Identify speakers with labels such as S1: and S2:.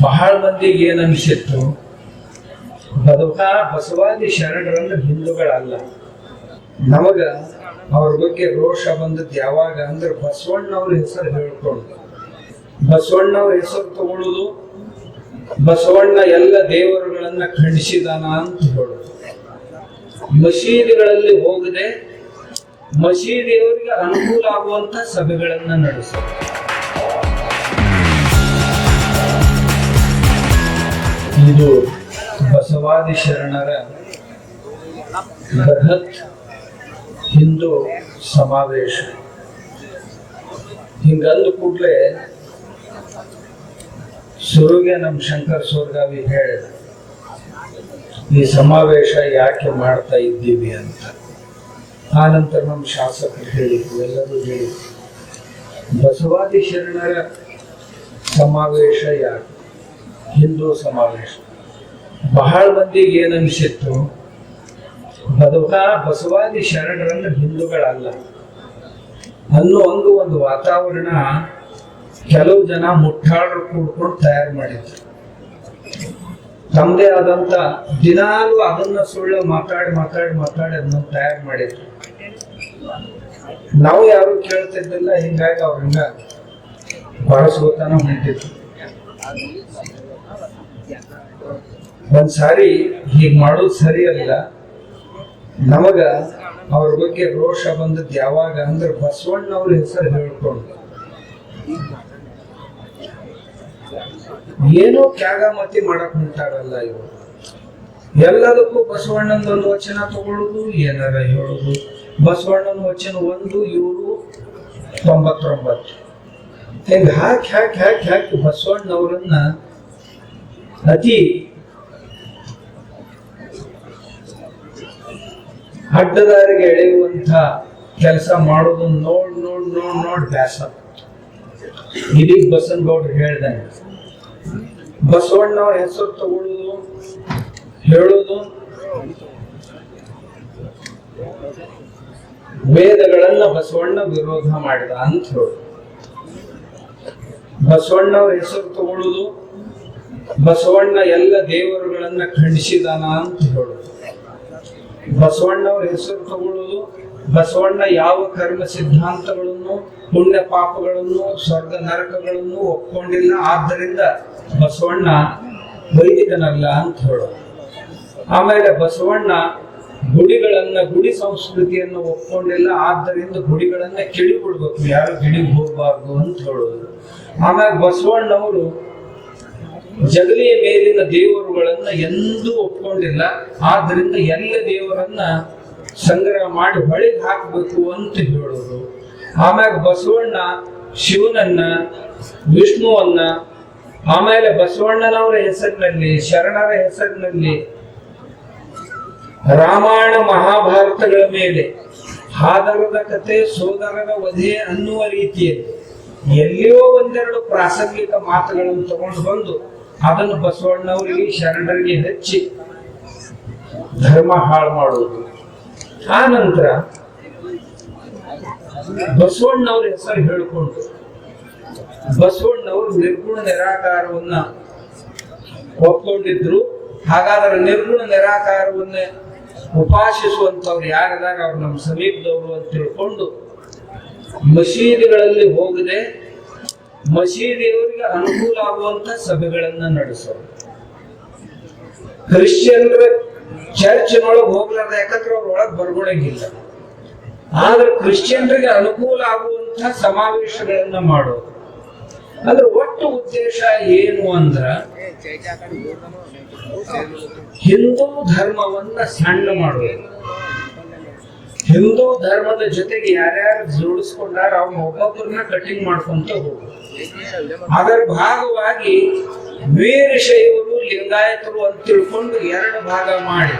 S1: ಬಹಳ ಮಂದಿಗೆ ಏನ್ ಅನಿಸಿತ್ತು, ಬಸವಾದಿ ಶರಣರನ್ನ ಹಿಂದೂಗಳಲ್ಲ. ನಮಗ ಅವ್ರ ಬಗ್ಗೆ ರೋಷ ಬಂದದ್ದು ಯಾವಾಗ ಅಂದ್ರೆ ಬಸವಣ್ಣವ್ರ ಹೆಸರು ಹೇಳ್ಕೊಂಡು, ಬಸವಣ್ಣವ್ರ ಹೆಸರು ತಗೊಳ್ಳೋದು, ಬಸವಣ್ಣ ಎಲ್ಲ ದೇವರುಗಳನ್ನ ಖಂಡಿಸಿದಾನ ಅಂತ ಹೇಳೋದು, ಮಸೀದಿಗಳಲ್ಲಿ ಹೋಗದೆ ಮಸೀದಿಯವರಿಗೆ ಅನುಕೂಲ ಆಗುವಂತ ಸಭೆಗಳನ್ನ ನಡೆಸೋದು. ಇದು ಬಸವಾದಿ ಶರಣರ ಬೃಹತ್ ಹಿಂದೂ ಸಮಾವೇಶ. ಹಿಂಗಂದು ಕೂಡಲೇ ಸುರುಗೆ ನಮ್ಮ ಶಂಕರ್ ಸೋರ್ಗಾವಿ ಹೇಳಿದ, ಈ ಸಮಾವೇಶ ಯಾಕೆ ಮಾಡ್ತಾ ಇದ್ದೀವಿ ಅಂತ. ಆ ನಂತರ ನಮ್ಮ ಶಾಸಕರು ಹೇಳಿದ್ರು, ಎಲ್ಲರೂ ಹೇಳಿದ್ರು, ಬಸವಾದಿ ಶರಣರ ಸಮಾವೇಶ ಯಾಕೆ, ಹಿಂದೂ ಸಮಾವೇಶ. ಬಹಳ ಮಂದಿಗೆ ಏನ್ ಅನಿಸಿತ್ತು, ಬಸವಾದಿ ಶರಣರನ್ನ ಹಿಂದೂಗಳಲ್ಲ ಅನ್ನೋ ಒಂದು ವಾತಾವರಣ ಕೆಲವು ಜನ ಮುಟ್ಟಾಳರು ಕೂಡ್ಕೊಂಡು ತಯಾರು ಮಾಡಿದ್ರು. ತಮ್ಮದೇ ಆದಂತ ದಿನಾಲು ಅದನ್ನ ಸುಳ್ಳು ಮಾತಾಡಿ ಅದನ್ನ ತಯಾರು ಮಾಡಿದ್ರು. ನಾವು ಯಾರು ಕೇಳ್ತಿದ್ದಿಲ್ಲ, ಹಿಂಗಾಗಿ ಅವ್ರಿಂದ ಬಳಸ್ಕೋತಾನ ಹೊಂಟಿದ್ರು. ಒಂದ್ಸಾರಿ ಹೀಗ್ ಮಾಡೋದು ಸರಿ ಅಲ್ಲ. ನಮಗ ಅವ್ರ ಬಗ್ಗೆ ರೋಷ ಬಂದದ್ದು ಯಾವಾಗ ಅಂದ್ರೆ ಬಸವಣ್ಣವ್ರ ಹೆಸರು ಹೇಳ್ಕೊಂಡು ಏನೋ ತ್ಯಾಗಮತಿ ಮಾಡಕ್ ಮುಂತಾಡಲ್ಲ. ಇವರು ಎಲ್ಲದಕ್ಕೂ ಬಸವಣ್ಣನದೊಂದು ವಚನ ತಗೊಳ್ಳೋದು, ಏನಾರ ಹೇಳೋದು. ಬಸವಣ್ಣನ ವಚನ 1, ಇವರು 99. ಹಿಂಗ ಹಾಕಿ ಬಸವಣ್ಣವ್ರನ್ನ ಅತಿ ಅಡ್ಡದಾರಿಗೆ ಎಳೆಯುವಂತ ಕೆಲಸ ಮಾಡೋದು ನೋಡ್ ಬ್ಯಾಸ. ಇದೀಗ ಬಸನಗೌಡ್ರು ಹೇಳ್ದಂಗೆ ಬಸವಣ್ಣವ್ರ ಹೆಸರು ತಗೊಳ್ಳೋದು, ಹೇಳೋದು, ವೇದಗಳನ್ನ ಬಸವಣ್ಣ ವಿರೋಧ ಮಾಡಿದ ಅಂತ ಹೇಳೋದು, ಬಸವಣ್ಣವ್ರ ಹೆಸರು ತಗೊಳ್ಳೋದು, ಬಸವಣ್ಣ ಎಲ್ಲ ದೇವರುಗಳನ್ನ ಖಂಡಿಸಿದಾನ ಅಂತ ಹೇಳೋದು, ಬಸವಣ್ಣವ್ರ ಹೆಸರು ತಗೊಳ್ಳೋದು, ಬಸವಣ್ಣ ಯಾವ ಕರ್ಮ ಸಿದ್ಧಾಂತಗಳನ್ನು, ಪುಣ್ಯ ಪಾಪಗಳನ್ನು, ಸ್ವರ್ಗ ನರಕಗಳನ್ನು ಒಪ್ಕೊಂಡಿಲ್ಲ, ಆದ್ದರಿಂದ ಬಸವಣ್ಣ ವೈದಿಕನಲ್ಲ ಅಂತ ಹೇಳೋದು. ಆಮೇಲೆ ಬಸವಣ್ಣ ಗುಡಿ ಸಂಸ್ಕೃತಿಯನ್ನು ಒಪ್ಕೊಂಡಿಲ್ಲ, ಆದ್ದರಿಂದ ಗುಡಿಗಳನ್ನ ಬಿಡ್ಬೇಕು, ಯಾರು ಗಿಡಿಗೆ ಹೋಗ್ಬಾರ್ದು ಅಂತ ಹೇಳೋದು. ಆಮೇಲೆ ಬಸವಣ್ಣವರು ಜಗಲಿಯ ಮೇಲಿನ ದೇವರುಗಳನ್ನ ಎಂದೂ ಒಪ್ಕೊಂಡಿಲ್ಲ, ಆದ್ದರಿಂದ ಎಲ್ಲ ದೇವರನ್ನ ಸಂಗ್ರಹ ಮಾಡಿ ಹೊಳೆಗೆ ಹಾಕಬೇಕು ಅಂತ ಹೇಳೋದು. ಆಮ್ಯಾಗ ಬಸವಣ್ಣ ಶಿವನನ್ನ, ವಿಷ್ಣುವನ್ನ, ಆಮೇಲೆ ಬಸವಣ್ಣನವರ ಹೆಸರಿನಲ್ಲಿ, ಶರಣರ ಹೆಸರಿನಲ್ಲಿ ರಾಮಾಯಣ ಮಹಾಭಾರತಗಳ ಮೇಲೆ ಹಾದರದ ಕತೆ, ಸೋದರರ ವಧೆ ಅನ್ನುವ ರೀತಿಯಲ್ಲಿ ಎಲ್ಲಿಯೋ ಒಂದೆರಡು ಪ್ರಾಸಂಗಿಕ ಮಾತುಗಳನ್ನು ತಗೊಂಡು ಬಂದು ಅದನ್ನು ಬಸವಣ್ಣವರಿಗೆ, ಶರಣರಿಗೆ ಹಚ್ಚಿ ಧರ್ಮ ಹಾಳು ಮಾಡುವುದು. ಆ ನಂತರ ಬಸವಣ್ಣವ್ರ ಹೆಸರು ಹೇಳಿಕೊಂಡು ಬಸವಣ್ಣವರು ನಿರ್ಗುಣ ನಿರಾಕಾರವನ್ನ ಒಪ್ಕೊಂಡಿದ್ರು. ಹಾಗಾದ್ರೆ ನಿರ್ಗುಣ ನಿರಾಕಾರವನ್ನ ಉಪಾಸಿಸುವಂತವ್ರು ಯಾರಿದಾಗ ಅವ್ರು ನಮ್ಮ ಸಮೀಪದವರು ಅಂತ ತಿಳ್ಕೊಂಡು ಮಸೀದಿಗಳಲ್ಲಿ ಹೋಗದೆ ಮಸೀದಿಯವರಿಗೆ ಅನುಕೂಲ ಆಗುವಂತ ಸಭೆಗಳನ್ನ ನಡೆಸೋರು. ಕ್ರಿಶ್ಚಿಯನ್ರ ಚರ್ಚ್ನೊಳಗೆ ಹೋಗ್ಲಾರ್ದ, ಯಾಕಂದ್ರೆ ಅವ್ರ ಒಳಗೆ ಬರ್ಕೊಳಂಗಿಲ್ಲ. ಆದ್ರೆ ಕ್ರಿಶ್ಚಿಯನ್ರಿಗೆ ಅನುಕೂಲ ಆಗುವಂತ ಸಮಾವೇಶಗಳನ್ನ ಮಾಡೋದು. ಅದ್ರ ಒಟ್ಟು ಉದ್ದೇಶ ಏನು ಅಂದ್ರ ಹಿಂದೂ ಧರ್ಮವನ್ನ ಸಣ್ಣ ಮಾಡೋದು. ಹಿಂದೂ ಧರ್ಮದ ಜೊತೆಗೆ ಯಾರ್ಯಾರು ಜೋಡಿಸ್ಕೊಂಡಾರ ಅವ್ನ ಒಬ್ಬೊಬ್ಬರನ್ನ ಕಟಿಂಗ್ ಮಾಡ್ಕೊಂತ ಹೋಗುದು. ಅದರ ಭಾಗವಾಗಿ ವೀರಶೈವರು, ಲಿಂಗಾಯತರು ಅಂತ ತಿಳ್ಕೊಂಡು 2 ಭಾಗ ಮಾಡಿ